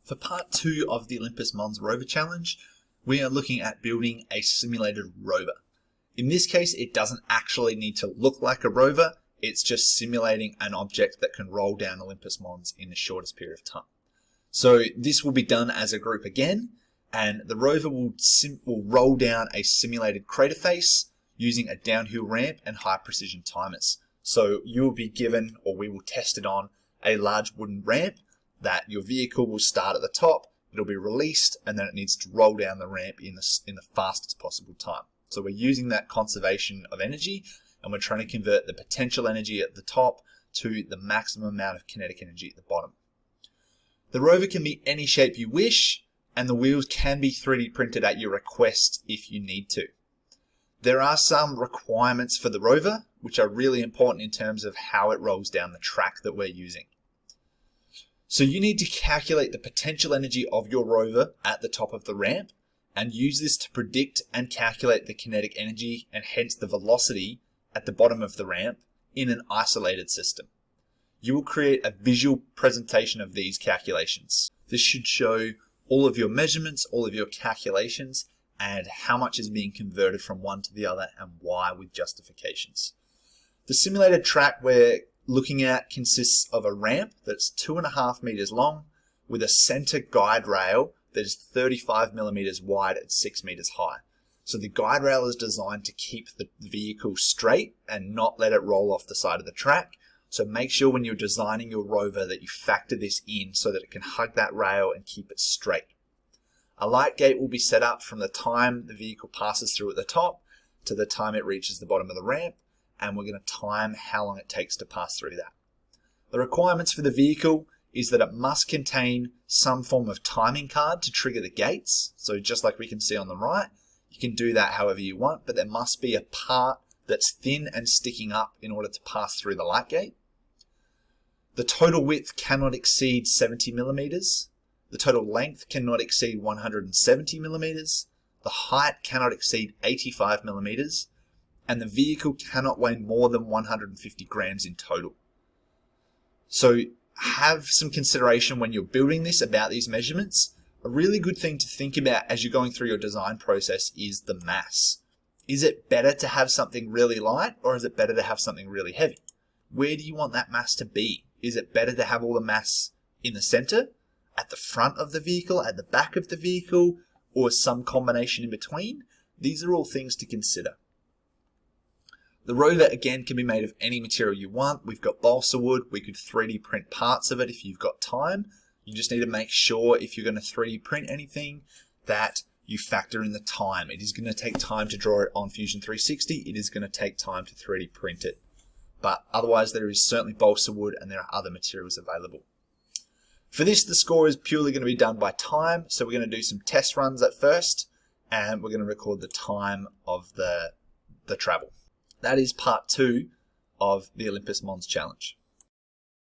For part 2 of the Olympus Mons Rover Challenge, we are looking at building a simulated rover. In this case, it doesn't actually need to look like a rover, it's just simulating an object that can roll down Olympus Mons in the shortest period of time. So this will be done as a group again, and the rover will roll down a simulated crater face using a downhill ramp and high precision timers. So you will be given, or we will test it on, a large wooden ramp that your vehicle will start at the top, it'll be released, and then it needs to roll down the ramp in the fastest possible time. So we're using that conservation of energy, and we're trying to convert the potential energy at the top to the maximum amount of kinetic energy at the bottom. The rover can be any shape you wish, and the wheels can be 3D printed at your request if you need to. There are some requirements for the rover, which are really important in terms of how it rolls down the track that we're using. So you need to calculate the potential energy of your rover at the top of the ramp and use this to predict and calculate the kinetic energy and hence the velocity at the bottom of the ramp in an isolated system. You will create a visual presentation of these calculations. This should show all of your measurements, all of your calculations, and how much is being converted from one to the other and why with justifications. The simulated track we're looking at consists of a ramp that's 2.5 meters long with a center guide rail that is 35 millimeters wide and 6 meters high. So the guide rail is designed to keep the vehicle straight and not let it roll off the side of the track. So make sure when you're designing your rover that you factor this in so that it can hug that rail and keep it straight. A light gate will be set up from the time the vehicle passes through at the top to the time it reaches the bottom of the ramp, and we're going to time how long it takes to pass through that. The requirements for the vehicle is that it must contain some form of timing card to trigger the gates. So just like we can see on the right, you can do that however you want, but there must be a part that's thin and sticking up in order to pass through the light gate. The total width cannot exceed 70 millimeters. The total length cannot exceed 170 millimeters. The height cannot exceed 85 millimeters. And the vehicle cannot weigh more than 150 grams in total. So have some consideration when you're building this about these measurements. A really good thing to think about as you're going through your design process is the mass. Is it better to have something really light or is it better to have something really heavy? Where do you want that mass to be? Is it better to have all the mass in the center, at the front of the vehicle, at the back of the vehicle, or some combination in between? These are all things to consider. The rover, again, can be made of any material you want. We've got balsa wood. We could 3D print parts of it if you've got time. You just need to make sure if you're going to 3D print anything that you factor in the time. It is going to take time to draw it on Fusion 360. It is going to take time to 3D print it. But otherwise, there is certainly balsa wood and there are other materials available. For this, the score is purely going to be done by time. So we're going to do some test runs at first and we're going to record the time of the travel. That is part 2 of the Olympus Mons Challenge.